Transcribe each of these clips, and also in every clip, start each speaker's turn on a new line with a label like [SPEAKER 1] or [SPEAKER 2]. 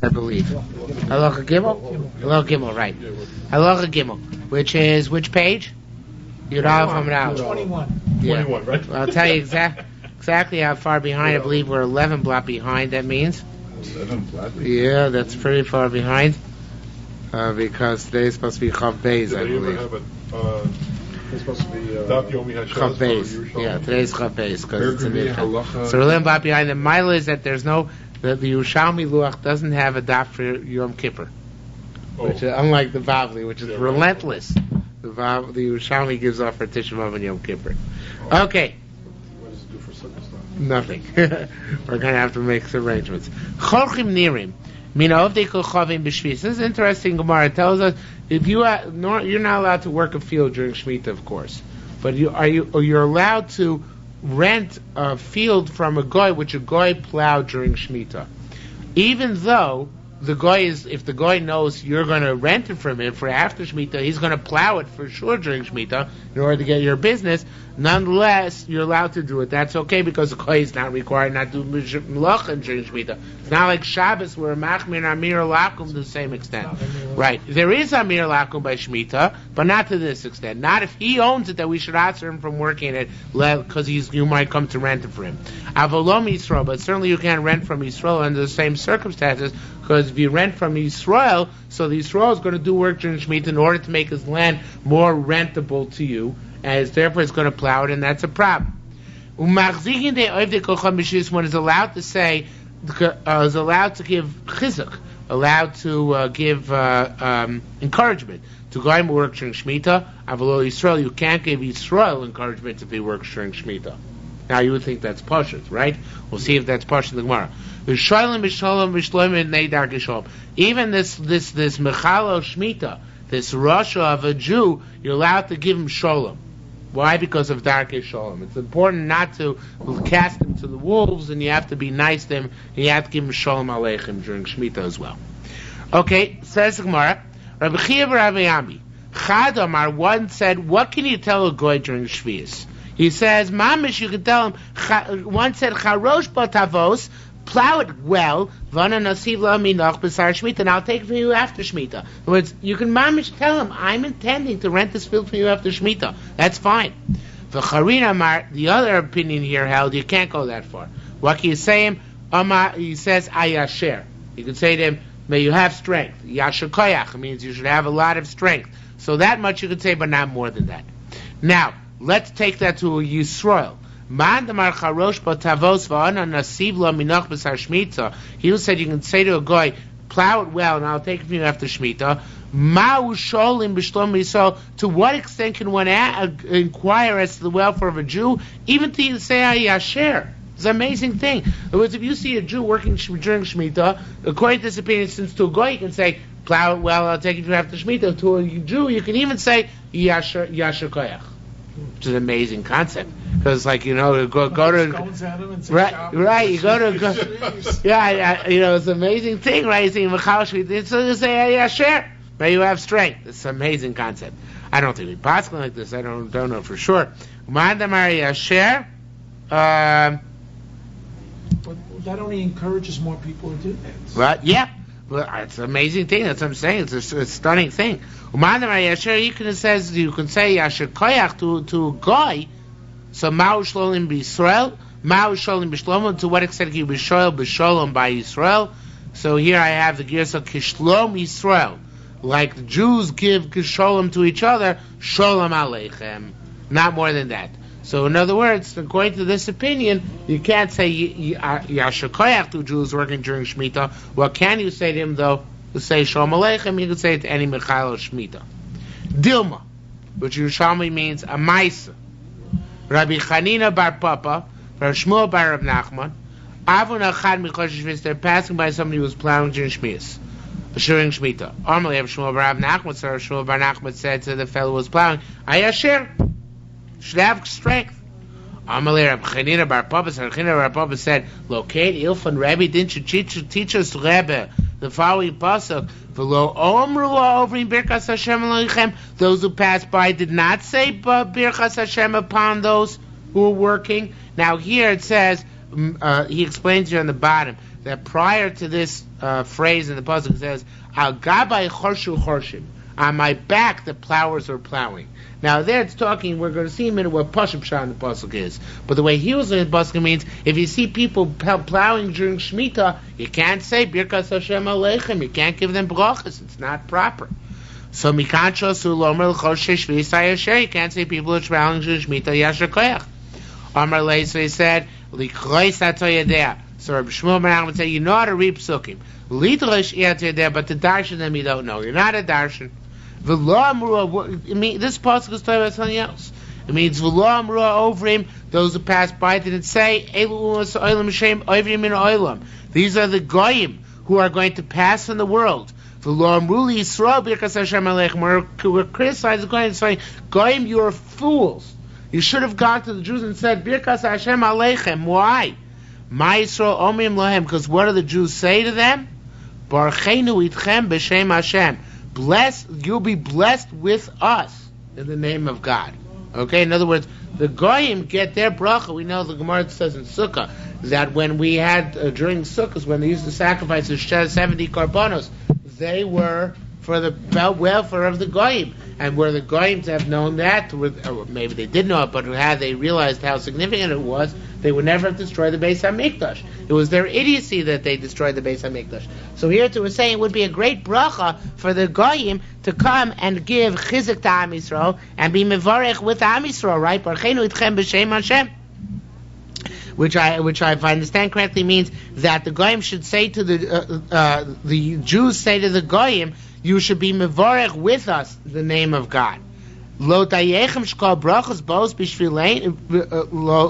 [SPEAKER 1] I believe. Halacha Gimel? Halacha Gimel, right. Halacha Gimel, which is which page? Yudal from now.
[SPEAKER 2] 21.
[SPEAKER 1] Yeah.
[SPEAKER 3] 21, right?
[SPEAKER 1] Well, I'll tell you exactly how far behind. I believe we're 11 block behind. That means.
[SPEAKER 3] 11 block.
[SPEAKER 1] Yeah, that's pretty far behind. Because today's supposed to be Chav Beis, I believe.
[SPEAKER 3] It's supposed to be
[SPEAKER 1] Chav Beis. Yeah, today's Chav Beis because it's in the. So we're 11 block behind. The mile is that there's no. The Yerushalmi Luach doesn't have a daf for Yom Kippur, which is unlike the Bavli, which is relentless. The Yerushalmi gives off for Tisha B'Av and Yom Kippur. Okay.
[SPEAKER 3] What does it do for Sukkot stuff?
[SPEAKER 1] Nothing. We're going to have to make some arrangements. Chorchim nirim. This is interesting. Gemara tells us if you're not allowed to work a field during Shemitah, of course, but you're allowed to rent a field from a goy which a goy plowed during Shemitah, even though the goy if the goy knows you're going to rent it from him for after Shemitah, he's going to plow it for sure during Shemitah in order to get your business. Nonetheless, you're allowed to do it. That's okay because the goy is not required not to do melacha during Shemitah. It's not like Shabbos where machmir and amir lakum to the same extent. Right. There is amir lakum by Shemitah, but not to this extent. Not if he owns it that we should answer him from working it because you might come to rent it for him. Avolom Yisrael, but certainly you can't rent from Yisrael under the same circumstances because if you rent from Yisrael, so the Yisrael is going to do work during Shemitah in order to make his land more rentable to you, as therefore it's going to plow it, and that's a problem. One is allowed to say, is allowed to give chizuk, allowed to give encouragement to go and work during Shemitah. Avalo Yisrael, you can't give Yisrael encouragement if he works during Shemitah. Now you would think that's pashut, right? We'll see if that's pashut in the Gemara. Even this mechalo Shemitah, this rasha of a Jew, you're allowed to give him shalom. Why? Because of darkei shalom. It's important not to cast him to the wolves, and you have to be nice to him, and you have to give him shalom aleichem during Shemitah as well. Okay, says the Gemara, Rabbi Chiya Rabbi Ami, Chad Amar, one said, what can you tell a goy during Shevi'is? He says, Mamish, you can tell him, one said, Charosh Batavos, plow it well, Vana Nasiv La Minoch B'Sar Shemitah, and I'll take it from you after Shemitah. In other words, you can Mamish tell him, I'm intending to rent this field from you after Shemitah. That's fine. The Charin Amar, the other opinion here held, you can't go that far. What can you say him? He says, Ayasher. You can say to him, may you have strength. Yasher Koyach means you should have a lot of strength. So that much you can say, but not more than that. Now, let's take that to Yisrael. He said you can say to a guy, plow it well and I'll take it from you after Shemitah. To what extent can one inquire as to the welfare of a Jew? Even to say Ayasher. It's an amazing thing. In other words, if you see a Jew working during Shemitah, according to this opinion, since to a guy you can say, plow it well, I'll take it from you after Shemitah. To a Jew you can even say Yasher Koyach. Which is an amazing concept. Because, like, you know, go to right. You go to it's an amazing thing, right? You say so you say, yeah, sure. May you have strength. It's an amazing concept. I don't think we possibly like this. I don't know for sure.
[SPEAKER 2] But that only encourages more people to do that.
[SPEAKER 1] Right? Yeah. Well, it's an amazing thing. That's what I'm saying. It's a stunning thing. You can say Yasher Koyach to a guy. So Ma'u Shlolim b'Yisrael, Ma'u Shlolim b'Shlomo. To what extent can you be Sholom by Yisrael? So here I have the gears of Kishlom Yisrael, like the Jews give Kisholom to each other, Sholom Aleichem. Not more than that. So in other words, according to this opinion, you can't say Yasher Koyach to Jews working during Shemitah. What can you say to him though? To say Sholom Aleichem, you can say it to any Mechal Shemitah. Dilma, which Yerushalmi means a Maisa. Rabbi Chanina bar Papa, Rabbi Shmuel bar Rav Nachman, Avon Achad Mikosh Shvi'is, they're passing by somebody who was plowing during Shemitah. Normally, Rabbi Shmuel bar Rav Nachman, so Rabbi Shmuel bar Nachman said to the fellow who was plowing, Ayasher, should have strength. Amalei Rabbi Chanina bar Papa, so Rabbi Chanina bar Papa said, locate Ilfan Rebbe, didn't you teach us Rebbe the following pasuk? Those who passed by did not say Birchas Hashem upon those who were working. Now here it says, he explains here on the bottom, that prior to this phrase in the pasuk it says, "Al gabai chorshu chorshim." On my back, the plowers are plowing. Now there it's talking. We're going to see in a minute what Pashup Shah in the pasuk is. But the way he was in the pasuk means, if you see people plowing during Shemitah, you can't say Birkas Hashem Aleichem. You can't give them brachas. It's not proper. So Mikancho Sulomer L'Chol Shevi'is Hayasher. You can't say people are plowing during Shemitah Yasher Koyach. Amar Lei, so he said, L'Krois Atoyedea. So Rabbi Shmuel Ben would say, you know how to read psukim. L'Idrosh Atoyedea, but to darshan them you don't know. You're not a darshan. V'lo amrua, this pasuk is talking about something else. It means v'lo amrua over him, those who passed by didn't say, Elu u'as oilam shem oivrim min oilam. These are the goyim who are going to pass in the world. V'lo amru li Yisrael birkas Hashem aleichem. We're criticizing the goyim, saying, goyim, you are fools. You should have gone to the Jews and said, birkas Hashem aleichem. Why? Ma Yisrael omrim lohem, because what do the Jews say to them? Barchenu itchem b'shem Hashem. You'll be blessed with us in the name of God. Okay, in other words, the goyim get their bracha. We know the Gemara says in Sukkah that when we had during Sukkahs, when they used to sacrifice the 70 korbanos, they were for the welfare of the goyim. And were the goyim to have known that, or maybe they did know it, but had they realized how significant it was, they would never have destroyed the Beis HaMikdash. It was their idiocy that they destroyed the Beis HaMikdash. So here too we're saying it would be a great bracha for the goyim to come and give chizuk to Am Yisrael and be mevarech with Am Yisrael, right? Barchenu itchem b'shem Hashem. Which if I understand correctly means that the goyim should say to the Jews say to the goyim, you should be mevarech with us in the name of God. Lo tayechem shkol brachos bos b'shvileinu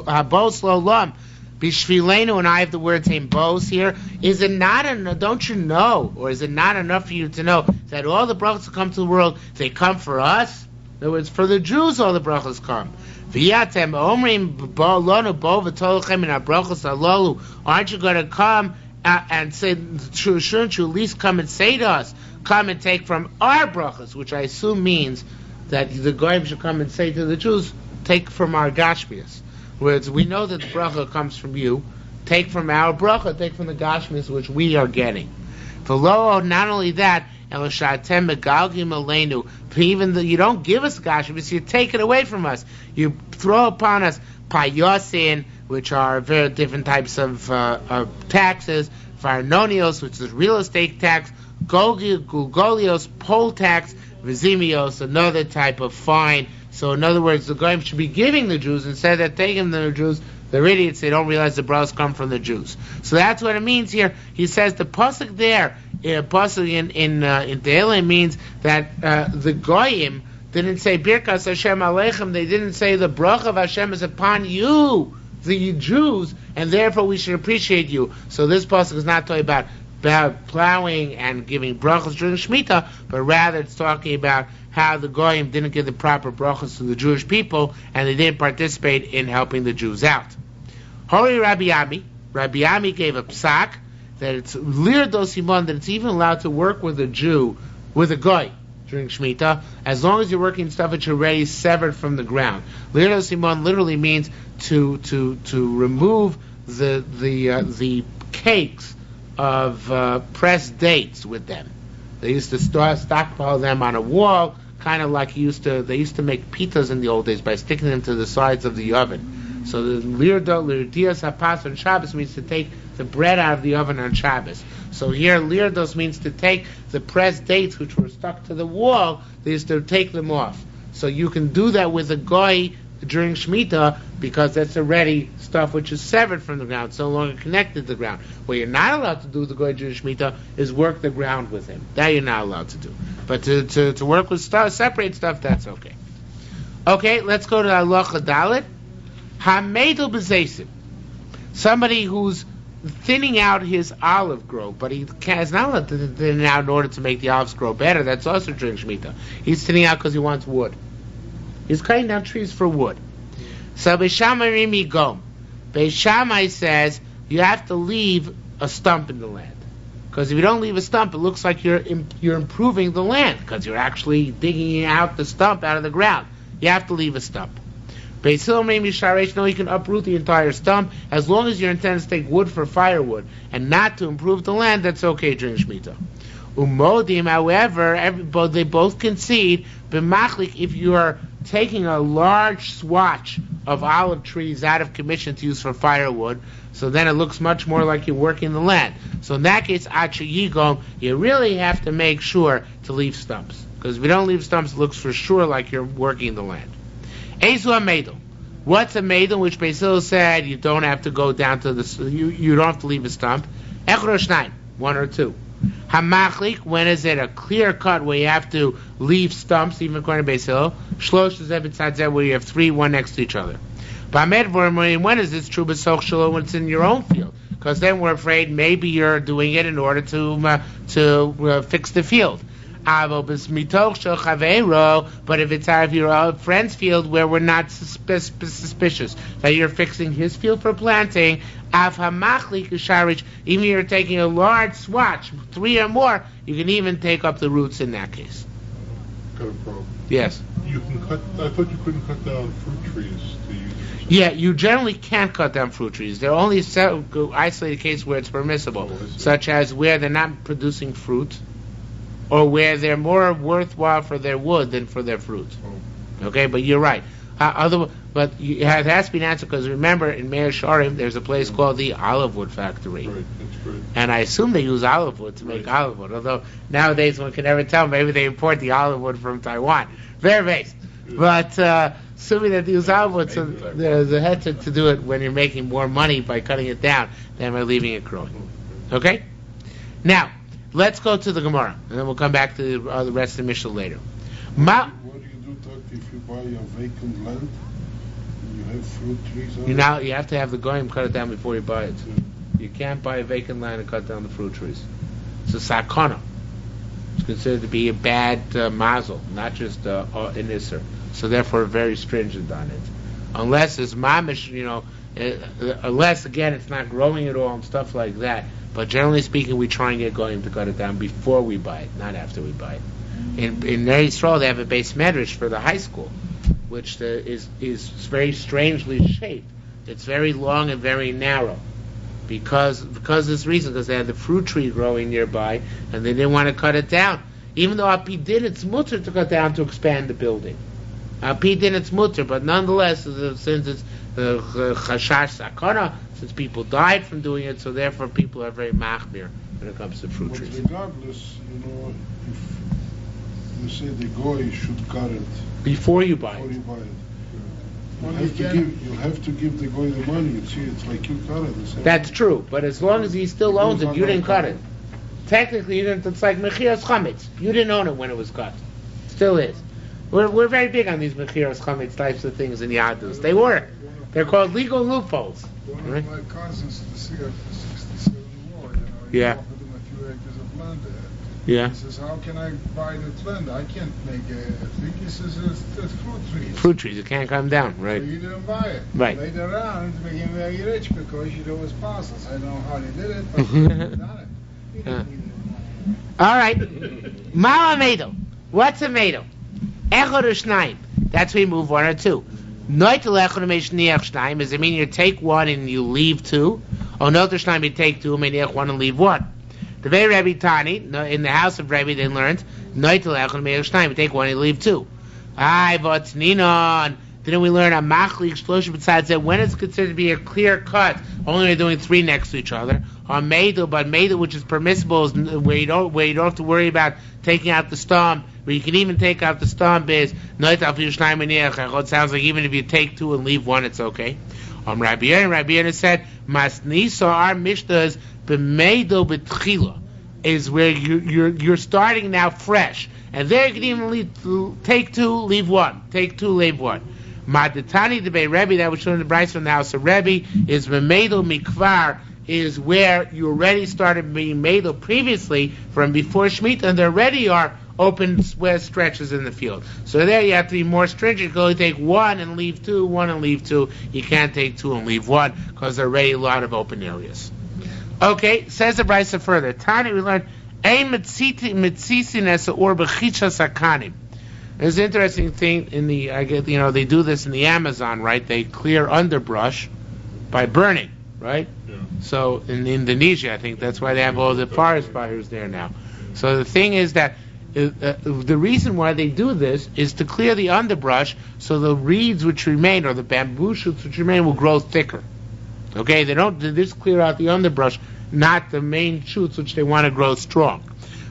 [SPEAKER 1] habos lo lam b'shvileinu, and I have the word saying bos here. Is it not enough? Don't you know, or is it not enough for you to know that all the brachos that come to the world, they come for us? In other words, for the Jews, all the brachos come. V'yatem omrim lonu bo v'tolchem in our brachos alolu. Aren't you going to come and say? Shouldn't you at least come and say to us? Come and take from our brachas, which I assume means that the goyim should come and say to the Jews, take from our gashmias. Whereas we know that the bracha comes from you, take from our bracha, take from the gashmias which we are getting. V'lo, not only that, eloshatem megalgim aleinu, even though you don't give us gashmias, you take it away from us. You throw upon us payosin, which are very different types of taxes, varnonios, which is real estate tax, Gulgolios, poll tax, Vizimios, another type of fine. So in other words, the goyim should be giving the Jews instead of taking the Jews. They're idiots. They don't realize the brachos come from the Jews. So that's what it means here. He says the pasuk there, pasuk in Tehillim means that the goyim didn't say Birkas Hashem Aleichem. They didn't say the bracha of Hashem is upon you, the Jews, and therefore we should appreciate you. So this pasuk is not talking about plowing and giving brachos during Shemitah, but rather it's talking about how the goyim didn't give the proper brachos to the Jewish people, and they didn't participate in helping the Jews out. Holy Rabbi Ami gave a psak that it's lir do simon, that it's even allowed to work with a Jew, with a goy during Shemitah, as long as you're working stuff which are already severed from the ground. Lir do simon literally means to remove the cakes of pressed dates with them. They used to stockpile them on a wall, kind of like they used to make pitas in the old days by sticking them to the sides of the oven. So the lirdias hapas on Shabbos means to take the bread out of the oven on Shabbos. So here lirdos means to take the pressed dates which were stuck to the wall. They used to take them off. So you can do that with a goy during Shemitah, because that's already stuff which is severed from the ground, it's no longer connected to the ground. What you're not allowed to do with the goy during Shemitah is work the ground with him. That you're not allowed to do. But to work with stuff, separate stuff, that's okay. Okay, let's go to Halacha Dalet. Hamedel b'zeisim. Somebody who's thinning out his olive grove, but he is not allowed to thin it out in order to make the olives grow better. That's also during Shemitah. He's thinning out because he wants wood. He's cutting down trees for wood. So Beis Shammai Rimi Gom. Beis Shammai says you have to leave a stump in the land, because if you don't leave a stump, it looks like you're improving the land, because you're actually digging out the stump out of the ground. You have to leave a stump. Beis Hillel made misharesh. No, you can uproot the entire stump as long as your intent is to take wood for firewood and not to improve the land. That's okay during Shemitah. Umodim, however, they both concede. B'machlik, if you are taking a large swatch of olive trees out of commission to use for firewood, so then it looks much more like you're working the land. So in that case, yigom, you really have to make sure to leave stumps. Because if you don't leave stumps, it looks for sure like you're working the land. Ezu ha-meidel. What's a meidel? Which Beis Hillel said you don't have to go down to the, you don't have to leave a stump. Echad or shnayim, one or two. Hamachlik, when is it a clear cut where you have to leave stumps, even according to Beis Hillel? Shlosh zeh where you have three, one next to each other. When is this true? When it's in your own field, because then we're afraid maybe you're doing it in order to fix the field. But if it's out of your friend's field where we're not suspicious that you're fixing his field for planting, even if you're taking a large swatch, 3 or more, you can even take up the roots in that case.
[SPEAKER 3] Got a problem.
[SPEAKER 1] Yes.
[SPEAKER 3] You can cut. I thought you couldn't cut down fruit trees to use.
[SPEAKER 1] Yeah, you generally can't cut down fruit trees. There are only isolated cases where it's permissible, such as where they're not producing fruit, or where they're more worthwhile for their wood than for their fruit.
[SPEAKER 3] Oh.
[SPEAKER 1] Okay, but you're right. But it has to be an answer, because remember, in Meir Sharim, there's a place called the Olive Wood Factory.
[SPEAKER 3] Right, that's right.
[SPEAKER 1] And I assume they use olive wood to make olive wood, although nowadays one can never tell. Maybe they import the olive wood from Taiwan. Very base. But assuming that they use olive wood, so there's a head to do it when you're making more money by cutting it down than by leaving it growing. Okay? Now, let's go to the Gemara, and then we'll come back to the rest of the Mishnah later.
[SPEAKER 4] What do you do, Doc, if you buy a vacant land and you have fruit trees on it?
[SPEAKER 1] You have to have the goyim cut it down before you buy it. You can't buy a vacant land and cut down the fruit trees. It's a sakana. It's considered to be a bad mazel, not just an isser. So therefore, very stringent on it. Unless it's mamish, unless again it's not growing at all and stuff like that. But generally speaking, we try and get goyim to cut it down before we buy it, not after we buy it. In Yisrael, they have a base medrash for the high school, which is very strangely shaped. It's very long and very narrow. Because of this reason, because they had the fruit tree growing nearby, and they didn't want to cut it down. Even though Api did, it's mutter to cut down to expand the building. Api did, it's mutter, but nonetheless, since it's chashash sakana, since people died from doing it, so therefore people are very machmir when it comes to fruit
[SPEAKER 4] But
[SPEAKER 1] trees.
[SPEAKER 4] regardless, if you say the goy should cut it
[SPEAKER 1] Before you buy
[SPEAKER 4] before
[SPEAKER 1] it.
[SPEAKER 4] you buy it, you have to give the guy the money. You see, it's like you cut it.
[SPEAKER 1] That's true, but as long as he still owns it, you didn't cut it. Technically, you didn't. It's like mechiras chametz. You didn't own it when it was cut. Still is. We're very big on these mechiras chametz types of things in Yadus. They work. They're called legal loopholes.
[SPEAKER 5] One of my cousins, the CF 67 ward, he
[SPEAKER 1] Yeah.
[SPEAKER 5] offered him a few acres of land there.
[SPEAKER 1] Yeah.
[SPEAKER 5] He says, how can I buy that land? I can't make a thing. He says, it's fruit trees.
[SPEAKER 1] Fruit trees, you can't cut them down, right?
[SPEAKER 5] So you didn't buy it.
[SPEAKER 1] Right.
[SPEAKER 5] Later on, it became very rich because there was parcels. I don't know how they did it, but he done it. He didn't need it.
[SPEAKER 1] All right. Mala meidel. What's a meidel? Echad or shnayim. That's when you move 1 or 2. Noitel echad meshniach shnayim. Does it mean you take 1 and you leave 2? Or noitel shnayim you take 2, meniach 1 and leave 1? The very Rebbe Tani, in the house of Rebbe, they learned, Noitel echad meshniach shnayim. You take 1 and you leave 2. But ninon. Didn't we learn a machli explosion besides that when it's considered to be a clear cut, only we're doing 3 next to each other? Or meidel, but meidel which is permissible is where you don't have to worry about taking out the stump, where you can even take out the stump is noitel fi shnayim meniach. It sounds like even if you take 2 and leave 1, it's okay. Rabbi Yehuda said, Masnisa, our mishnahs b'meidel b'tchila is where you're starting now fresh, and there you can even take 2, leave 1, take 2, leave 1. Madetani debei Rebbe, that was shown in the Bryce from the house of Rebbe, is b'meidel mikvar, is where you already started being meidel previously from before Shemitah, and there already are open stretches in the field. So there you have to be more stringent. You can only take 1 and leave 2, 1 and leave 2. You can't take 2 and leave 1 because there are already a lot of open areas. Okay, says the Bryce further. Tani, we learned, Ein mitzisin es or b'chichas hakanim. There's an interesting thing they do this in the Amazon, right? They clear underbrush by burning, right?
[SPEAKER 3] Yeah.
[SPEAKER 1] So in Indonesia, I think that's why they have all the forest fires there now. So the thing is that the reason why they do this is to clear the underbrush so the reeds which remain or the bamboo shoots which remain will grow thicker. Okay, they just clear out the underbrush, not the main shoots which they want to grow strong.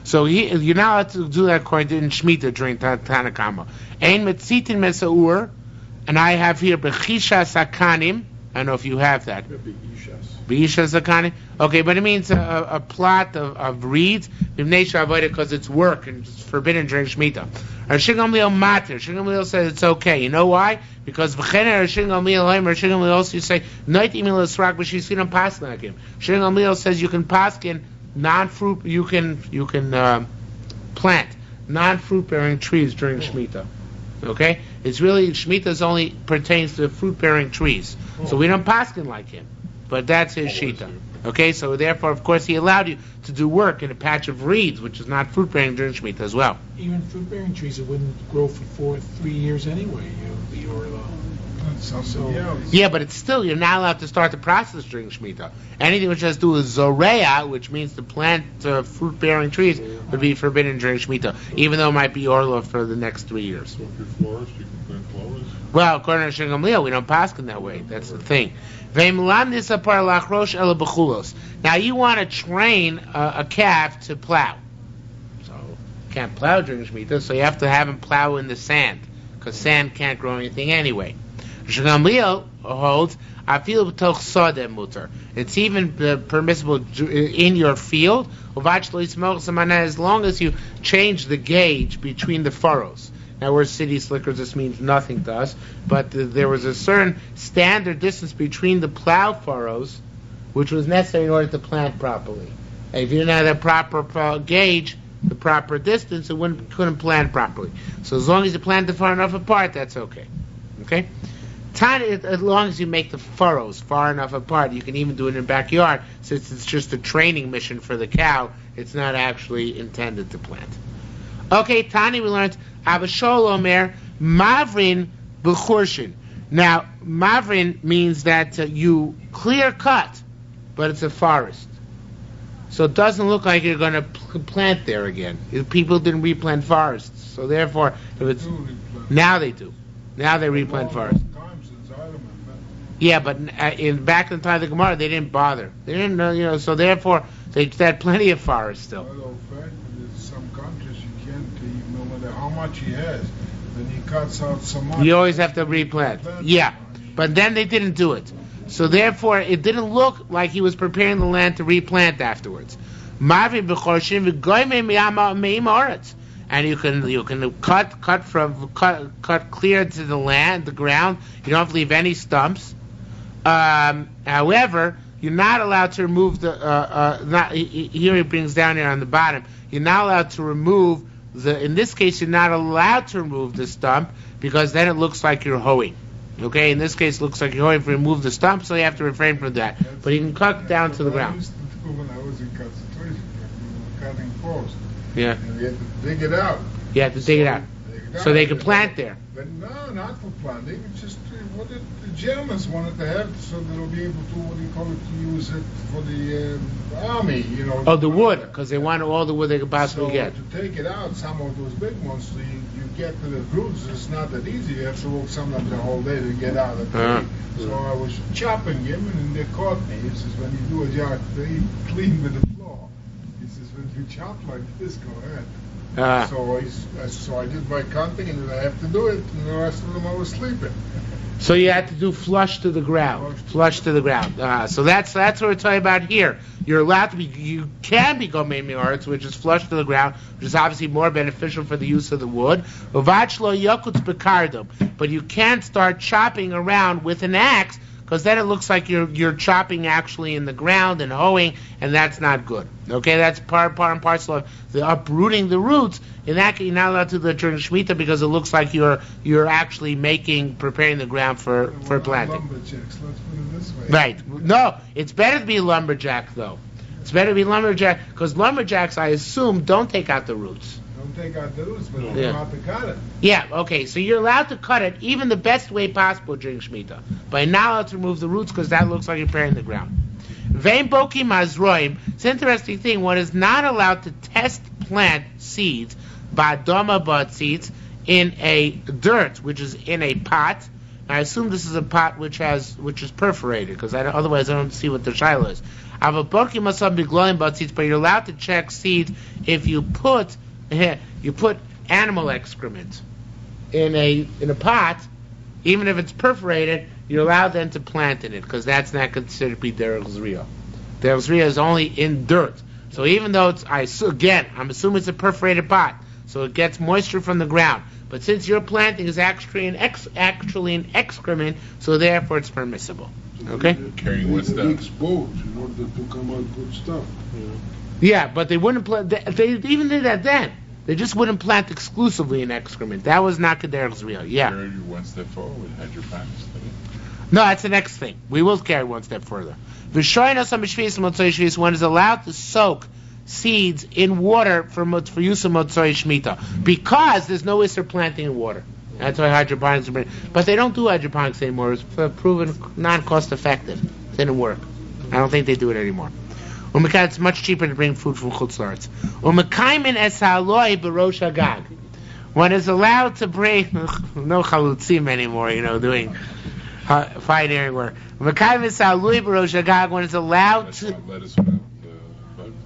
[SPEAKER 1] So you're not allowed to do that according to in Shemitah during Tanakama. Ein metzitin mesaur, and I have here bechisha sakanim. I don't know if you have that. Be'isha sakanim. Okay, but it means a plot of reeds because it's work and it's forbidden during Shemitah. Rishon Gamliel matir. Rishon Gamliel says it's okay. You know why? Because Rishon Gamliel also say noit imil esrak b'shisinam pasnakim. Rishon Gamliel says you can paskin non-fruit. You can plant non-fruit bearing trees during Shemitah. Okay, it's really Shemitah only pertains to fruit bearing trees. So we don't paskin like him, but that's his shita. Okay, so therefore, of course, he allowed you to do work in a patch of reeds, which is not fruit bearing during Shemitah as well.
[SPEAKER 2] Even fruit bearing trees, it wouldn't grow for 3 years anyway.
[SPEAKER 1] Yeah, but it's still, you're not allowed to start the process during Shemitah. Anything which has to do with zoreya, which means to plant fruit bearing trees, would be forbidden during Shemitah, even though it might be orla for the next 3 years.
[SPEAKER 3] So if you're florist, you can plant flowers?
[SPEAKER 1] Well, according to Rishon Gamliel, we don't paskin that way. That's the thing. Now you want to train a calf to plow. So you can't plow during Shemitah, so you have to have him plow in the sand, because sand can't grow anything anyway. Rishon Gamliel holds, it's even permissible in your field, as long as you change the gauge between the furrows. Now we're city slickers, this means nothing to us, but there was a certain standard distance between the plow furrows which was necessary in order to plant properly. And if you didn't have that proper gauge, the proper distance, it couldn't plant properly. So as long as you plant it far enough apart, that's okay. Okay? As long as you make the furrows far enough apart, you can even do it in the backyard, since it's just a training mission for the cow, it's not actually intended to plant. Okay, Tani, we learned Abashol Omer Mavrin B'churshin. Now, Mavrin means that you clear cut, but it's a forest. So it doesn't look like you're going to plant there again. People didn't replant forests. So therefore, if it's now they do. Now they replant forests. Yeah, but back in the time of the Gemara, they didn't bother. They didn't, so therefore, they had plenty of forests still.
[SPEAKER 5] Some countries you can't, no matter how much he has, then he cuts out some much.
[SPEAKER 1] You always have to replant. Yeah, but then they didn't do it. So therefore, it didn't look like he was preparing the land to replant afterwards. And you can cut clear to the land, the ground. You don't have to leave any stumps. However, you're not allowed to remove here he brings down here on the bottom. You're not allowed to remove in this case, you're not allowed to remove the stump because then it looks like you're hoeing. Okay, in this case, it looks like you're hoeing. If you remove the stump, so you have to refrain from that. But you can cut down to the ground.
[SPEAKER 5] I used to do when I was in concentration camp, cutting forest.
[SPEAKER 1] Yeah.
[SPEAKER 5] And we had to dig it out.
[SPEAKER 1] You have to dig it out. So they can plant there.
[SPEAKER 5] But no, not for planting. It's just what the Germans wanted to have, so they'll be able to, to use it for the army,
[SPEAKER 1] Oh, the wood, because they want all the wood they could possibly get.
[SPEAKER 5] To take it out, some of those big ones, so you get to the roots, it's not that easy. You have to work sometimes the whole day to get out of the tree. So I was chopping him, and they caught me. He says, when you do a job, very clean with the floor. He says, when you chop like this, go ahead. So I did my cutting, and then I have to do it, and the rest of them I was sleeping.
[SPEAKER 1] So you had to do flush to the ground. Flush to the ground. So that's what we're talking about here. You're allowed to you can be gomei me'aretz, which is flush to the ground, which is obviously more beneficial for the use of the wood. But you can't start chopping around with an axe, because then it looks like you're chopping actually in the ground and hoeing, and that's not good. Okay, that's part and parcel of the uprooting the roots. In that case, you're not allowed to do that during Shemitah because it looks like you're actually preparing the ground for planting.
[SPEAKER 5] Lumberjacks, let's put it this way.
[SPEAKER 1] Right. No, it's better to be lumberjack though. It's better to be lumberjack because lumberjacks, I assume, don't take out the roots.
[SPEAKER 5] Don't take out the roots, but
[SPEAKER 1] Yeah.
[SPEAKER 5] you're allowed to cut it.
[SPEAKER 1] Yeah, okay, so you're allowed to cut it even the best way possible during Shemitah. But you're not allowed to remove the roots because that looks like you're preparing the ground. Vein boki mazroim. It's an interesting thing. One is not allowed to test plant seeds, ba'adama bud seeds, in a dirt, which is in a pot. I assume this is a pot which is perforated, because otherwise I don't see what the shiur is. Avaboki masam bigloim bud seeds, but you're allowed to check seeds if you put animal excrement in a pot, even if it's perforated. You're allowed then to plant in it, because that's not considered to be derech zriya. Derech zriya is only in dirt. So even though I'm assuming it's a perforated pot, so it gets moisture from the ground. But since your planting is actually an excrement, so therefore it's permissible. Okay?
[SPEAKER 3] Carrying one step.
[SPEAKER 4] Exposed in order to come out good stuff.
[SPEAKER 1] Yeah, but they wouldn't plant. They even did that then. They just wouldn't plant exclusively in excrement. That was not derech zriya. Yeah.
[SPEAKER 3] Carry you one step forward with hydroponics.
[SPEAKER 1] No, that's the next thing. We will carry one step further. One is allowed to soak seeds in water for use of Motzoi Shemitah, because there's no Isser planting in water. That's why hydroponics are. But they don't do hydroponics anymore. It's proven non-cost effective. It didn't work. I don't think they do it anymore. It's much cheaper to bring food from Chutz La'aretz. One is allowed to bring no chalutzim anymore. Doing pioneering work. One is allowed to.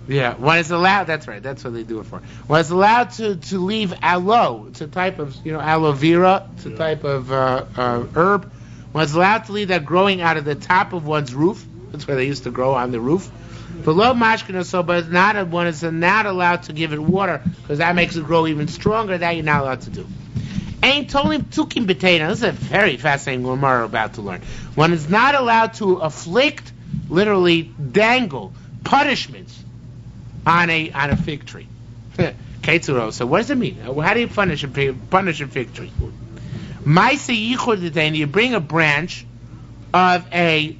[SPEAKER 1] Yeah, one is allowed. That's right. That's what they do it for. One is allowed to leave aloe. It's a type of aloe vera. It's a type of herb. One is allowed to leave that growing out of the top of one's roof. That's where they used to grow, on the roof. Below mashkin so, but one is not allowed to give it water, because that makes it grow even stronger. That you're not allowed to do. Ain't tolim tukim b'teina. This is a very fascinating Gemara we're about to learn. One is not allowed to afflict, literally dangle, punishments on a fig tree. Ketzuro. So what does it mean? How do you punish a fig tree? Ma'aseh yichud d'teina. You bring a branch of a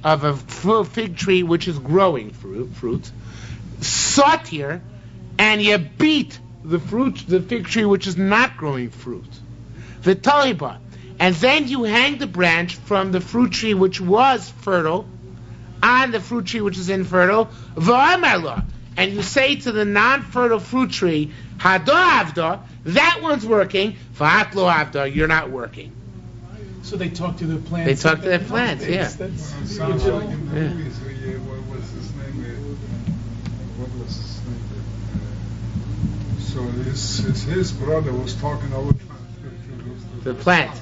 [SPEAKER 1] fig tree which is growing fruit, satir, and you beat the fig tree which is not growing fruit. The taliba, and then you hang the branch from the fruit tree which was fertile on the fruit tree which is infertile. V'amarla, and you say to the non-fertile fruit tree, Hado avda, that one's working. V'at lo avda, you're not working.
[SPEAKER 2] So they talk to the plants.
[SPEAKER 1] They talk to the plants, yeah.
[SPEAKER 5] Sounds like in the movies. What was his name? So his brother was talking over
[SPEAKER 1] the plant.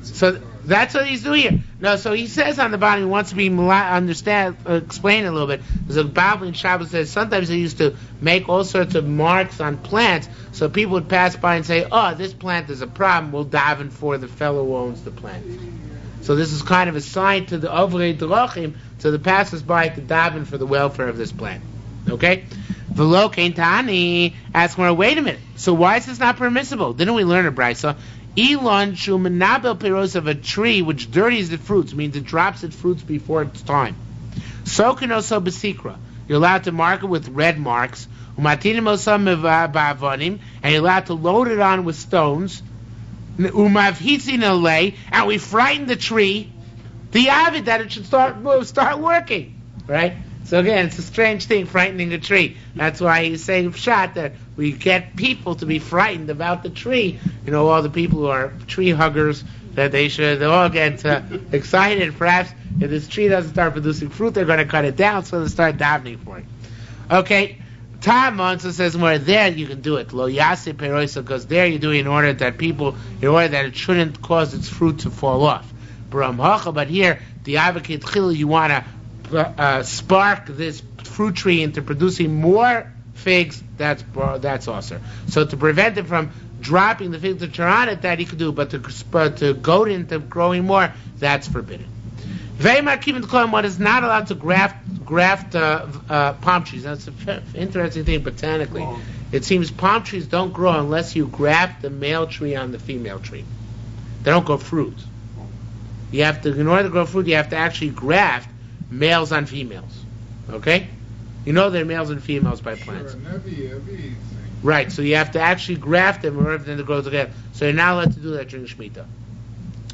[SPEAKER 1] So that's what he's doing here. No, so he says on the bottom, he wants to be explain it a little bit. There's a Bible in Shabbos says sometimes they used to make all sorts of marks on plants, so people would pass by and say, "Oh, this plant is a problem. We'll daven for the fellow who owns the plant." So this is kind of a sign to the Ovrei Drachim, to the passers-by, to daven for the welfare of this plant. Okay? V'lo kein ta'ani. Ask me, wait a minute. So why is this not permissible? Didn't we learn a brayso? Elon shumanabel piros, of a tree which dirties the fruits, means it drops its fruits before its time. Sokinoso besikra. You're allowed to mark it with red marks. Umatinimosam ba'avonim, and you're allowed to load it on with stones. Umavhitzin alay, and we frighten the tree. The avid that it should start working, right? So again, it's a strange thing, frightening a tree. That's why he's saying pshat, that we get people to be frightened about the tree. All the people who are tree huggers, that they all get excited. Perhaps if this tree doesn't start producing fruit, they're going to cut it down, so they start davening for it. Okay, Tom also says more there you can do it. Lo yase peroisa, because there you do it in order that it shouldn't cause its fruit to fall off. But here, the advocate chil, you want to spark this fruit tree into producing more figs. That's also. So to prevent it from dropping the figs that are on it, that he could do, but to goad it into growing more, that's forbidden. One is not allowed to graft palm trees. That's an interesting thing botanically. It seems palm trees don't grow unless you graft the male tree on the female tree. They don't grow fruit. You have to, in order to grow fruit, you have to actually graft males on females. Okay? They're males and females by plants.
[SPEAKER 5] Sure, every thing.
[SPEAKER 1] Right, so you have to actually graft them in order for them to grow together. So you're not allowed to do that during Shemitah.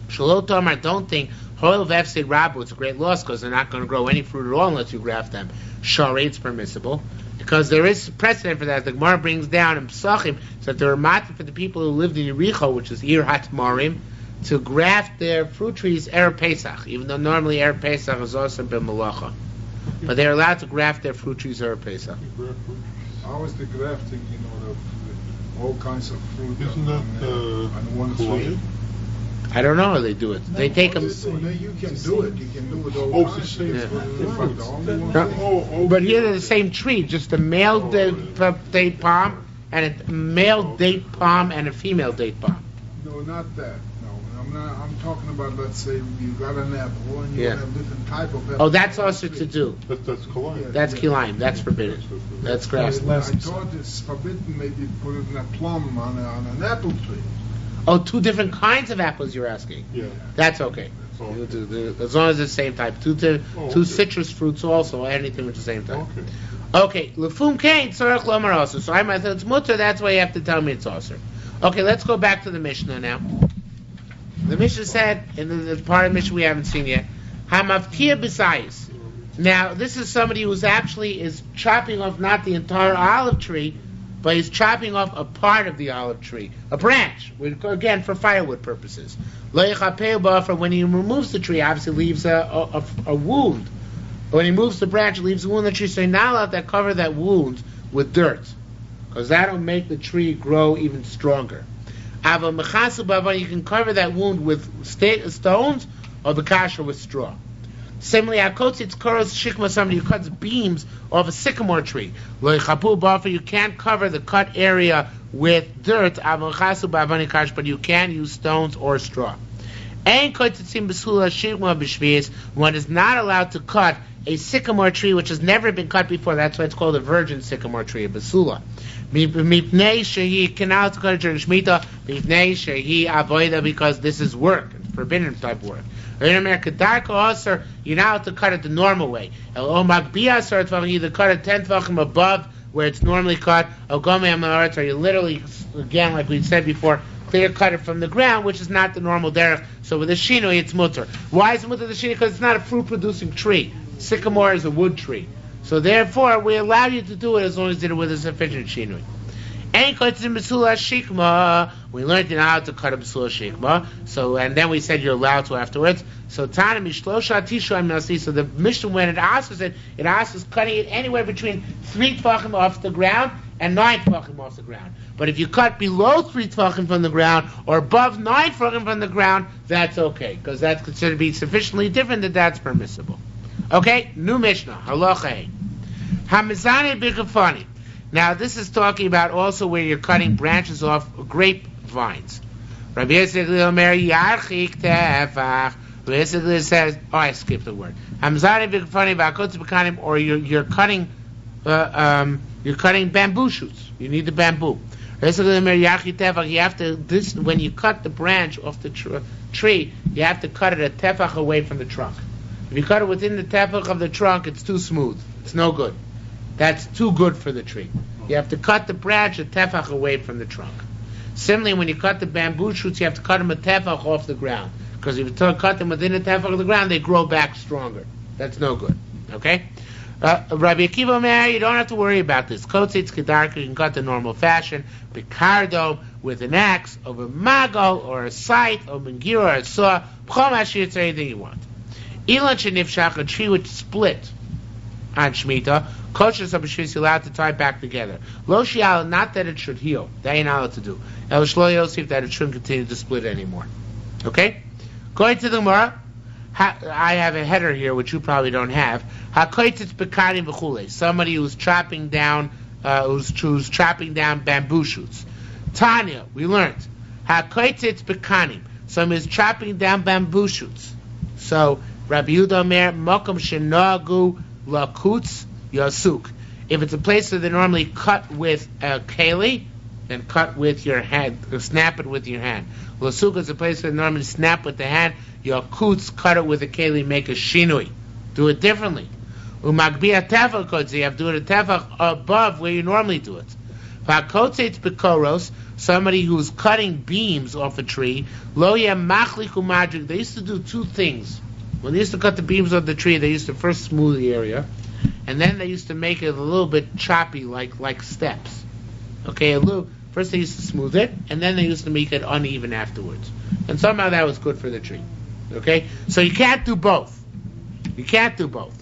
[SPEAKER 1] Shalot Tomar, don't think, Hoil Vefsid Rabu, it's a great loss because they're not going to grow any fruit at all unless you graft them. Sharei, it's permissible. Because there is precedent for that. The Gemara brings down in Pesachim that there are matzah for the people who lived in Yericho, which is Ir HaTmarim, to graft their fruit trees Erev Pesach, even though normally Erev Pesach is also been Malacha. But they're allowed to graft their fruit trees Erev Pesach.
[SPEAKER 5] How is the grafting, of all kinds of fruit
[SPEAKER 3] Isn't that
[SPEAKER 5] on one tree?
[SPEAKER 1] I don't know how they do it. They take them.
[SPEAKER 5] You can do it. You can do it all
[SPEAKER 3] Oh,
[SPEAKER 5] kinds
[SPEAKER 3] it's the same
[SPEAKER 5] of
[SPEAKER 3] fruit.
[SPEAKER 1] But here they're the same tree, just a male date palm and a male date palm and a female date palm.
[SPEAKER 5] No, not that. No, I'm talking about, let's say you got an apple and you have different type of apple.
[SPEAKER 1] Oh, that's also to do.
[SPEAKER 3] That's Kalayim.
[SPEAKER 1] That's kilayim. That's forbidden. That's grass.
[SPEAKER 5] I thought it's forbidden maybe put it in a plum on an apple tree.
[SPEAKER 1] Oh, two different kinds of apples you're asking.
[SPEAKER 3] Yeah.
[SPEAKER 1] That's okay.
[SPEAKER 3] Okay.
[SPEAKER 1] You'll do as long as it's the same type. Two
[SPEAKER 3] okay.
[SPEAKER 1] citrus fruits also, anything with the same type.
[SPEAKER 3] Okay.
[SPEAKER 1] Okay, lefum kain tzorach lomar also. So I said it's mutter. That's why you have to tell me it's also. Okay, let's go back to the Mishnah now. The Mishnah said in the part of the Mishnah we haven't seen yet, hamavtia b'sayis. Now this is somebody who's actually is chopping off not the entire olive tree, but he's chopping off a part of the olive tree, a branch, again for firewood purposes. Lo yechapeu ba'afar, when he removes the tree, obviously leaves a wound. When he moves the branch, it leaves a wound in the tree, so you're not allowed to cover that wound with dirt, because that'll make the tree grow even stronger. Ava mechasu ba'afar, you can cover that wound with stones or the kasher with straw. Similarly, akotzitz koros shikma, somebody who cuts beams off a sycamore tree. Lo yichapu ba'afar, you can't cover the cut area with dirt, but you can use stones or straw. Ein koitzitzim b'sula shikma b'shvi'is, one is not allowed to cut a sycamore tree which has never been cut before. That's why it's called a virgin sycamore tree, a basula. Mipnei shehi, cannot cut it during Shemitah. Mipnei shehi avoida, because this is work, it's forbidden type work. You're not allowed to cut it the normal way. You either cut it 10 tvachim above where it's normally cut, or you literally, again, like we said before, clear cut it from the ground, which is not the normal derech. So with the shinui, it's mutter. Why is it mutter the shinui? Because it's not a fruit-producing tree. Sycamore is a wood tree. So therefore, we allow you to do it as long as you did it with a sufficient shinui. We learned you know how to cut a basula shikma. So, and then we said you're allowed to afterwards. So Tana Mishlosha Tisha Nasi. So the Mishnah, when it asks it asks cutting it anywhere between 3 tvachim off the ground and 9 tvachim off the ground. But if you cut below 3 tvachim from the ground or above 9 tvachim from the ground, that's okay, because that's considered to be sufficiently different that that's permissible. Okay, new Mishnah. Halacha Hamizane B'Kafani. Now this is talking about also where you're cutting branches off grape vines. Rabbi Yisrael Omer Yarchik Tefach. Rabbi Yisrael says, I skipped the word. Hamizane B'Kafani V'Akotz B'Kanim, or you're cutting bamboo shoots. You need the bamboo. You have to when you cut the branch off the tree, you have to cut it a tefach away from the trunk. If you cut it within the tefach of the trunk, it's too smooth. It's no good. That's too good for the tree. You have to cut the branch a tefach away from the trunk. Similarly, when you cut the bamboo shoots, you have to cut them a tefach off the ground, because if you cut them within the tefach of the ground, they grow back stronger. That's no good. Okay. Rabbi Akiva Omer, you don't have to worry about this. Kotzitz kedarka, you can cut the normal fashion. Bikardo, with an axe, of a mago, or a scythe, or mengira, or a saw. Pchom hashir, it's anything you want. Ilan shenifshach, a tree which split on Shemitah. Kosher sabashvis, you're allowed to tie it back together. Lo shial, not that it should heal. That ain't allowed to do. El shlo yosef, that it shouldn't continue to split anymore. Okay? Going to the Gemara. I have a header here, which you probably don't have. Somebody who's chopping down, who's chopping down bamboo shoots. Tanya, we learned. Somebody is chopping down bamboo shoots. So Rabbi Yehuda Omer, Mokom shenagu lakutz yasuk. If it's a place where they normally cut with a keli, then cut with your hand, or snap it with your hand. Lasuk is a place where they normally snap with the hand. Yakutz, cut it with a keli, make a shinui. Do it differently. Umagbiya tefach kodzi, you have to do it a tefach above where you normally do it. V'hakotzet bekoros, somebody who's cutting beams off a tree, lo yem machlik umadrik. They used to do two things. When they used to cut the beams of the tree, they used to first smooth the area, and then they used to make it a little bit choppy, like steps. Okay, first they used to smooth it, and then they used to make it uneven afterwards. And somehow that was good for the tree. Okay, so you can't do both. You can't do both.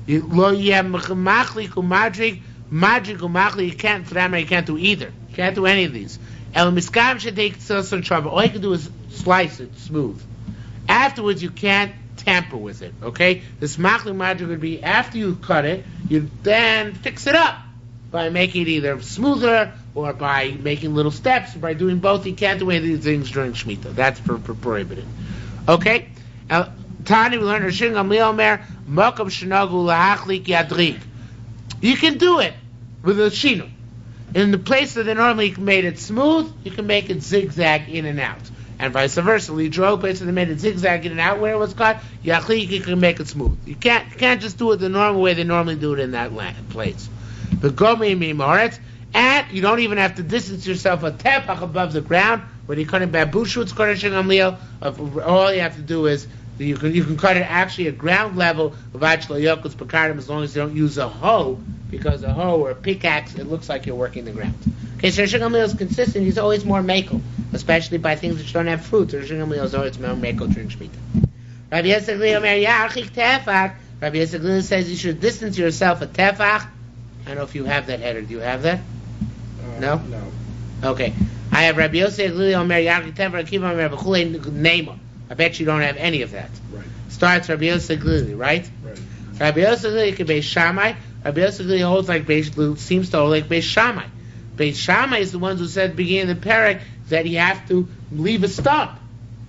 [SPEAKER 1] You can't, for that matter, you can't do either. You can't do any of these. El miskam should take some trouble. All you can do is slice it smooth. Afterwards, you can't tamper with it. Okay, this machli madrig would be after you cut it, you then fix it up by making it either smoother or by making little steps. By doing both, you can't do any of these things during Shemitah. That's for prohibited. Okay. Tani, we learned Rishon Gamliel Omer, Mokum Shenogu Lahachlik Yadrik. You can do it with a shinu. In the place that they normally made it smooth, you can make it zigzag in and out. And vice versa. Lidro, place that they made it zigzag in and out where it was cut, Yachlik, you can make it smooth. You can't just do it the normal way they normally do it in that place. The Gomi Mimoretz, and you don't even have to distance yourself a tepach above the ground. When you're cutting bamboo shoots, all you have to do is you can cut it actually at ground level as long as you don't use a hoe, because a hoe or a pickaxe, it looks like you're working the ground. Okay, so Rishon Gamliel is consistent. He's always more makel, especially by things which don't have fruit. So Rishon Gamliel is always more makel during Shemitah. Rabbi Yosef Gamliel says you should distance yourself a tefach. I don't know if you have that header. Do you have that? No?
[SPEAKER 2] No.
[SPEAKER 1] Okay. I have Rabbi Yosef Gamliel Omer Yachik Tefach Akiva Omer B'chulei Neima. I bet you don't have any of that.
[SPEAKER 2] Right.
[SPEAKER 1] Starts Rabbi Yosef Gamliel, right?
[SPEAKER 2] Right.
[SPEAKER 1] Rabbi Yosef Gamliel could be Shammai. Rabbi Yosef Gamliel holds like seems to hold like Beis Shammai. Beis Shammai is the ones who said at the beginning of the parak that you have to leave a stump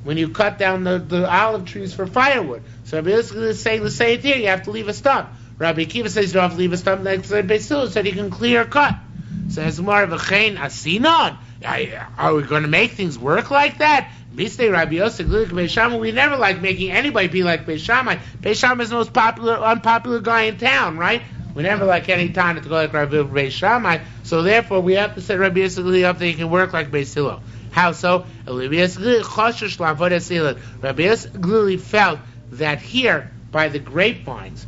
[SPEAKER 1] when you cut down the olive trees for firewood. So Rabbi Yosef Gamliel is saying the same thing. You have to leave a stump. Rabbi Akiva says you don't have to leave a stump. Like Beis Hillel said you can clear a cut. So it's more of a chen asinon. Are we going to make things work like that? Rabbi Yosef Beis Shammai, we never like making anybody be like Beis Shammai. Beis Shammai is the most unpopular guy in town, right? We never like any time to go like Rabbi Beis Shammai. So therefore, we have to set Rabbi Yosef up that he can work like Beis Hillel. How so? Rabbi Yosef felt that here by the grapevines,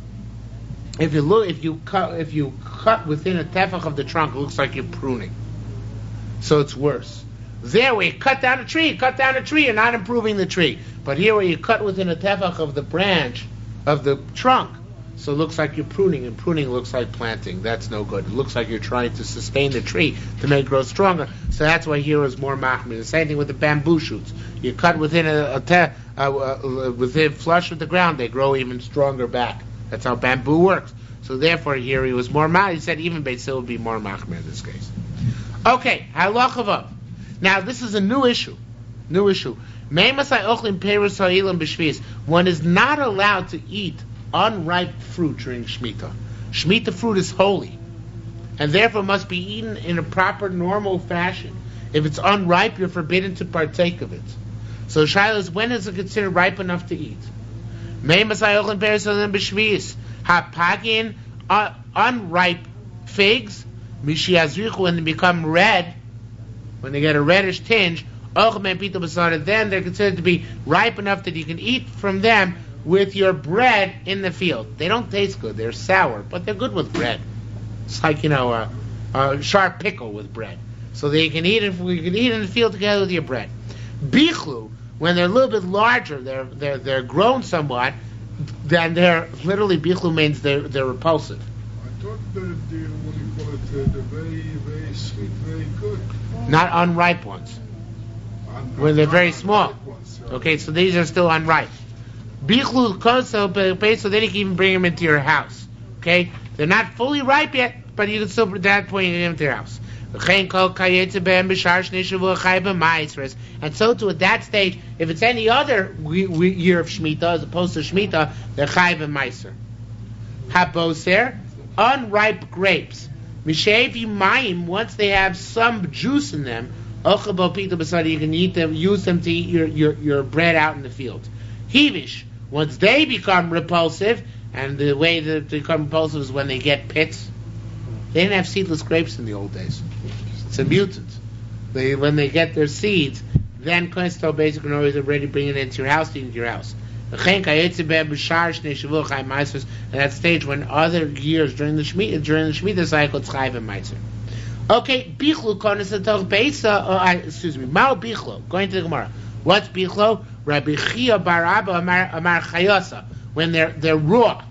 [SPEAKER 1] if you cut within a tefach of the trunk, it looks like you're pruning. So it's worse. There where you cut down a tree, you're not improving the tree. But here where you cut within a tefach of the branch of the trunk, so it looks like you're pruning, and pruning looks like planting. That's no good. It looks like you're trying to sustain the tree to make it grow stronger. So that's why here is more machmir. The same thing with the bamboo shoots. You cut within within flush with the ground, they grow even stronger back. That's how bamboo works. So therefore here he was more machmir. He said even Beis Hillel would be more machmir in this case. Okay, halachavav. Now this is a new issue. One is not allowed to eat unripe fruit during Shemitah. Shemitah fruit is holy, and therefore must be eaten in a proper, normal fashion. If it's unripe, you're forbidden to partake of it. So Shaila is, when is it considered ripe enough to eat? Hapagin, unripe figs, when they become red, when they get a reddish tinge, then they're considered to be ripe enough that you can eat from them with your bread in the field. They don't taste good, they're sour, but they're good with bread. It's like, a sharp pickle with bread. So they can eat it, you can eat it in the field together with your bread. Bichlu, when they're a little bit larger, they're grown somewhat, then they're, literally bichlu means they're repulsive.
[SPEAKER 5] I thought they're very, very sweet, very good.
[SPEAKER 1] Not unripe ones. When they're very small. Okay, so these are still unripe. Bichlu koso, so then you can even bring them into your house. Okay? They're not fully ripe yet, but you can still, at that point, you can get them into your house. And so too, at that stage, if it's any other year of Shemitah, as opposed to Shemitah, they're chayv and meiser. Haboser, unripe grapes. Mishevi mayim, once they have some juice in them, you can eat them, use them to eat your bread out in the field. Hivish, once they become repulsive, and the way that they become repulsive is when they get pits. They didn't have seedless grapes in the old days. It's a mutant. When they get their seeds, then Kohen Gadol basically always already bring it into your house, to your house. At that stage, when other years during the Shemitah cycle, it's Chayv and Meiser. Okay, Bichlu Konis Atoch Beisa. Excuse me, Mal Bichlu. Going to the Gemara. What's Bichlu? Rabbi Chia Bar Abba Amar Chayasa. When they're raw,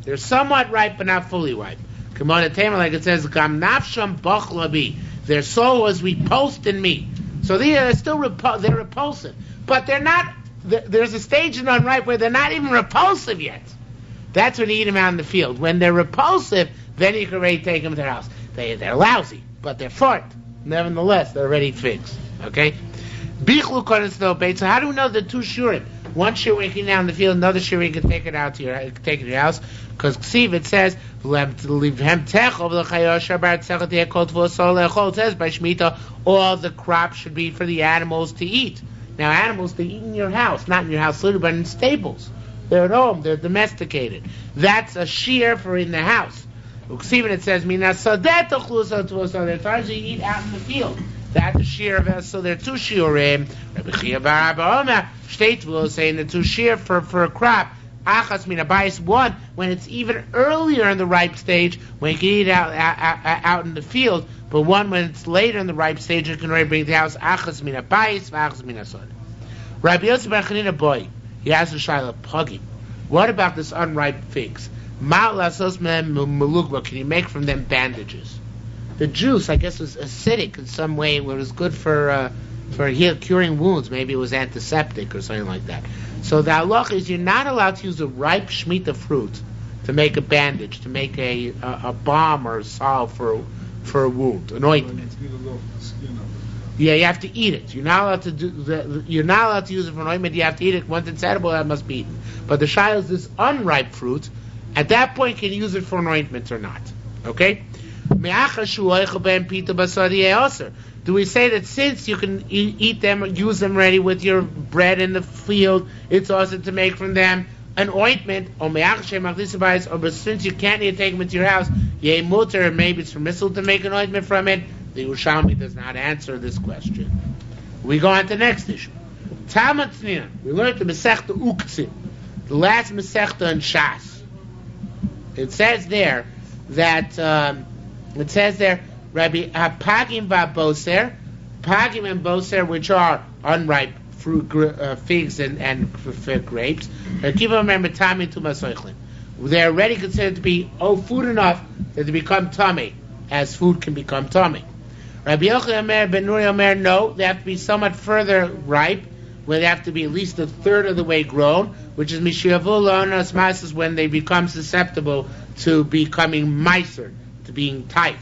[SPEAKER 1] they're somewhat ripe but not fully ripe. Kamona Tamer, like it says, Gam Nafsham Bachlabi. Their soul was repulsed in me. So they're still they're repulsive, but they're not. There's a stage in unripe where they're not even repulsive yet. That's when you eat them out in the field. When they're repulsive, then you can already take them to their house. They're lousy, but they're fart. Nevertheless, they're already figs. Okay? Bichlu kodesh no beit. So how do we know the two shiurim? One shiur we can eat out in the field, another shiur you can take it out to your house. Because Ksiv, it says, it says by Shemitah, all the crops should be for the animals to eat. Now, animals, they eat in your house, not in your house literally, but in stables. They're at home, they're domesticated. That's a shiur for in the house. Ksiv, it says, there are times you eat out in the field. That's a shiur. So there are two shiurim. Rabbi Chia Bar Abba Omer Shteit will saying the two shiur for a crop. Achas min abayis, one when it's even earlier in the ripe stage when you can eat out in the field, but one when it's later in the ripe stage you can already bring it to the house. Achas min abayis, achas min asod. Rabbi Yosef Bar Chanina boy, he asked the Shaila Puggy, what about this unripe figs? Ma'al lasos mem melugma, can you make from them bandages? The juice, I guess, was acidic in some way. It was good for curing wounds. Maybe it was antiseptic or something like that. So the halach is you're not allowed to use a ripe Shemitah fruit to make a bandage, to make a balm or a salve for a wound, an ointment. Yeah, you have to eat it. You're not allowed to you're not allowed to use it for an ointment. You have to eat it. Once it's edible, that must be eaten. But the shayla is this unripe fruit. At that point, can you use it for an ointment or not? Okay. Do we say that since you can eat them, use them ready with your bread in the field, it's also to make from them an ointment, or since you can't take them into your house, maybe it's permissible to make an ointment from it? The Yerushalmi does not answer this question. We go on to the next issue. Talmud Tzninan. We learned the Masechta Uktzim, the last Masechta in Shas. It says there that Rabbi Pagim v'Boser, Pagim and Boser, which are unripe fruit, figs and grapes, they're already considered to be food enough that they become tummy, as food can become tummy. Rabbi Yochanan ben Nuri Omer, no, they have to be somewhat further ripe, where they have to be at least a third of the way grown, which is Mishiavul Masas, when they become susceptible to becoming meiser, to being taifed.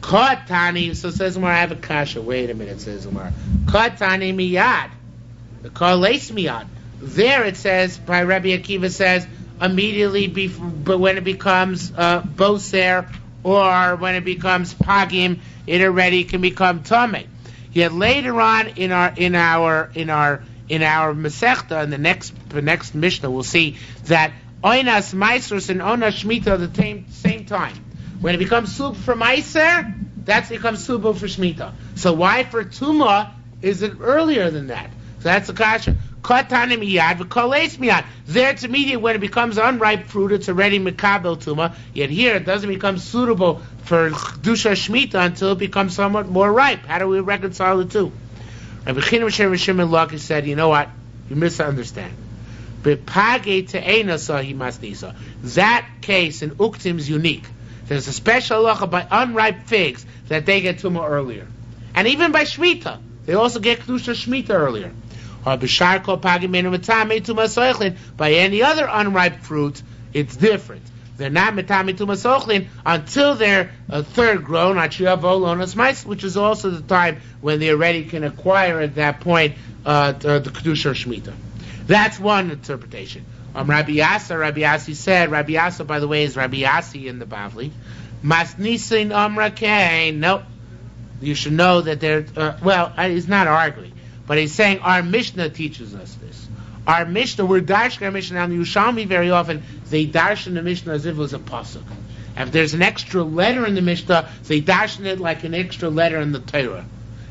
[SPEAKER 1] Katani, so says Umar, I have a kasha. Wait a minute, says Umar. Katani miyad. The kalace miyad. There it says, by Rabbi Akiva says, immediately, but when it becomes boser, or when it becomes pagim, it already can become tameh. Yet later on in our Masechta, in the next Mishnah, we'll see that oinas meisers and oinas shmita are the same time. When it becomes sub for meiser, that becomes subu for shmita. So why for tuma is it earlier than that? So that's the kasha. Katanim miyad v'koleis miyad. There it's immediate when it becomes unripe fruit. It's already mekabel tuma. Yet here it doesn't become suitable for Kedusha Shemitah until it becomes somewhat more ripe. How do we reconcile the two? Rabbi Chinuch Shimon Laki said, you know what? You misunderstand. B'pagei te'ena sahi masnisa. That case in Uktim is unique. There's a special halacha by unripe figs that they get tumah earlier. And even by Shemitah, they also get Kedusha Shemitah earlier. Or by any other unripe fruit, it's different. They're not metami tumas ochlin until they're a third grown, which is also the time when they already can acquire at that point the Kedusha Shemitah. That's one interpretation. Rabbi Yassi said, Rabbi Yassi, by the way, is Rabbi Yassi in the Bavli. Masnisin Amra Kain. Nope. You should know that they're, he's not arguing, but he's saying our Mishnah teaches us this. Our Mishnah, we're darshan our Mishnah. Now, in Yerushalmi very often, they darshan the Mishnah as if it was a pasuk. If there's an extra letter in the Mishnah, they darshan it like an extra letter in the Torah.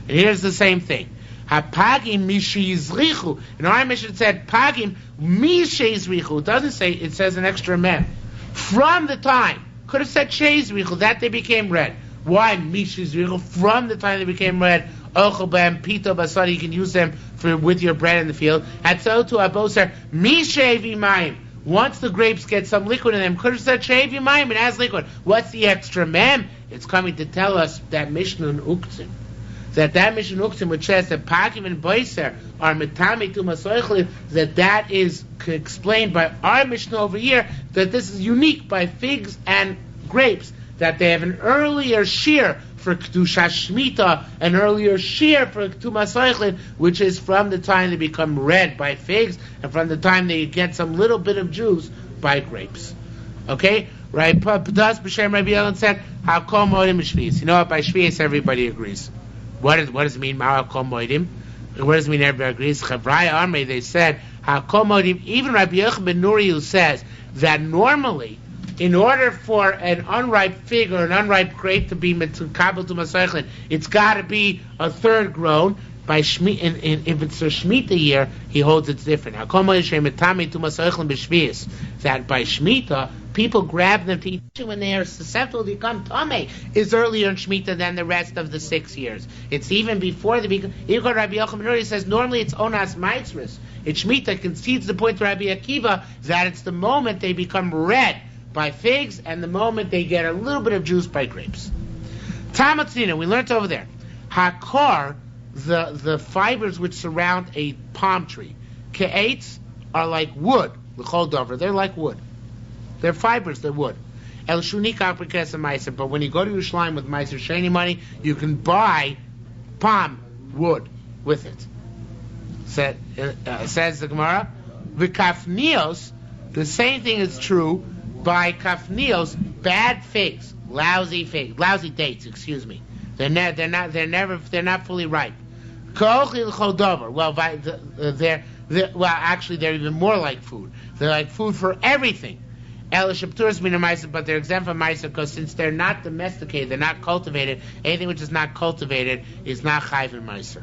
[SPEAKER 1] And here's the same thing. Hapagim mishizrichu. In our Mishnah it said pagim mishizrichu. It doesn't say, it says an extra mem. From the time. Could have said shezrichu, that they became red. Why mishizrichu? From the time they became red. Ochobem, pito, basari, you can use them with your bread in the field. Hatzo to aboser mishevi mayim. Once the grapes get some liquid in them, could have said shevi mayim, it has liquid. What's the extra mem? It's coming to tell us that Mishnah and Uktzim. That Mishnah Uktzim, which says that Pakim and Boiser are Metame to Masoichli, that is explained by our Mishnah over here, that this is unique by figs and grapes, that they have an earlier shiur for Kedusha Shemitah, an earlier shiur for Tumas Oichlin, which is from the time they become red by figs, and from the time they get some little bit of juice by grapes. Okay? Right? Padas B'Shem Rabbi Yelon said, Hakol Moedim Shvi'is. You know what? By Shvi'is everybody agrees. What does it mean, Hakol Moedim? What does it mean everybody agrees? Chavraya Armei, they said, Hakol Moedim, even Rabbi Yochanan ben Nuri, who says that normally, in order for an unripe fig or an unripe grape to be kabel to masaychlin, it's got to be a third grown. By if it's a Shemitah year, he holds it's different. That by Shemitah, people grab them to eat when they are susceptible to become tamei is earlier in Shemitah than the rest of the 6 years. It's even before the become. Even Rabbi Yochanan says normally it's onas maitzris. It's Shemitah concedes the point to Rabbi Akiva that it's the moment they become red by figs and the moment they get a little bit of juice by grapes. Tamatzina, we learned over there. Hakar, the fibers which surround a palm tree. Ke'etz are like wood. L'chol dover, they're like wood. They're fibers, they're wood. El shunik aprikes and meiser. But when you go to Yerushalmi with meiser sheni money, you can buy palm wood with it. Says the Gemara. V'kafnios, the same thing is true by kafnios, bad figs, lousy dates. Excuse me. They're not fully ripe. Well, actually, they're even more like food. They're like food for everything. But they're exempt from ma'aser because since they're not domesticated, they're not cultivated. Anything which is not cultivated is not chayv in ma'aser.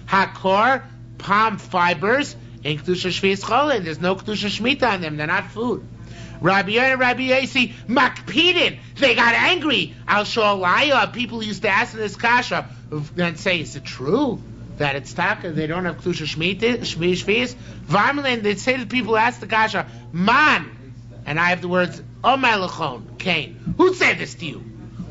[SPEAKER 1] Hakor, palm fibers, in Kedusha Shevi'is Cholin. There's no Kedusha Shemitah on them. They're not food. Rabbi Yochanan and Rabbi Yossi makpidin. They got angry. Al Sholaya. People used to ask in this kasha and say, "Is it true that it's taka? They don't have Kedusha Shevi'is." Varmelin. They say to people who ask the kasha, "Man," and I have the words "Omelachon Cain." Who said this to you?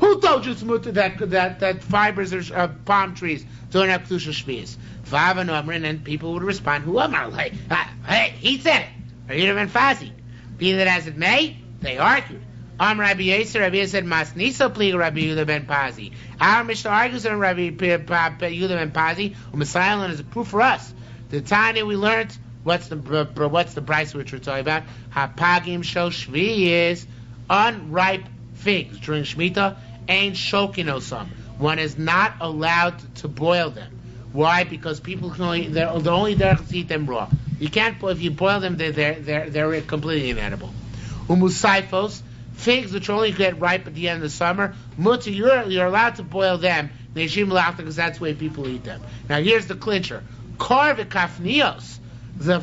[SPEAKER 1] Who told you that fibers of palm trees don't have Kedusha Shevi'is? Vavan Omrin, and people would respond, "Who Omar? Hey, he said it." Or you'd have been Fazi. Be that as it may, they argued. Rabbi Yossi said, "Mas niso pliga Rabbi Yehuda ben Pazi." Our Mishnah argues on Rabbi Yehuda ben Pazi. U'Mesayilon is a proof for us. The Tanya we learned. What's the price which we're talking about? Hapagim shel Shevi'is, unripe figs during Shemitah, ain't shokinosam. One is not allowed to boil them. Why? Because people can only they're only there to eat them raw. You can't. If you boil them, they're completely inedible. Umusaifos, figs which only get ripe at the end of the summer. Mutter, you're allowed to boil them. Neishim lachta, because that's the way people eat them. Now here's the clincher: kar v'kafnios, the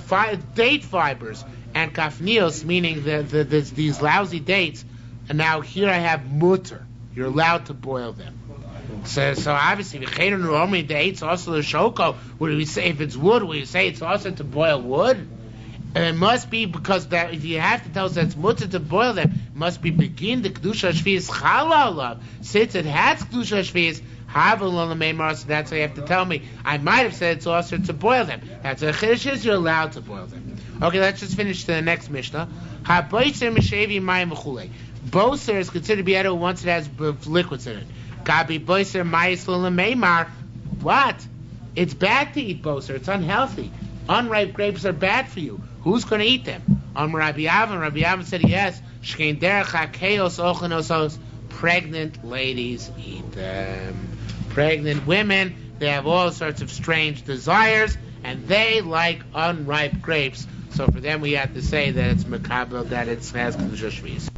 [SPEAKER 1] date fibers, and kafnios meaning these lousy dates. And now here I have mutter. You're allowed to boil them. So obviously, the dates also the shoko. Would we say if it's wood? Would you say it's also to boil wood? And it must be because that if you have to tell us that it's mutter to boil them, it must be begin the kedusha Shevi'is chalalav. Since it has kedusha Shevi'is, so that's why you have to tell me. I might have said it's also to boil them. That's a chiddush is you're allowed to boil them. Okay, let's just finish to the next Mishnah. Haboiser mishevi mayim v'chulei. Boser is considered to be edible once it has liquids in it. Gabi boser ma'isl meimar. What? It's bad to eat boser. It's unhealthy. Unripe grapes are bad for you. Who's going to eat them? Rabbi Avin said yes. Shkein derech hakeos ochenosos. Pregnant ladies eat them. Pregnant women, they have all sorts of strange desires, and they like unripe grapes. So for them we have to say that it's makabel, that it has Kedusha Shvi'is.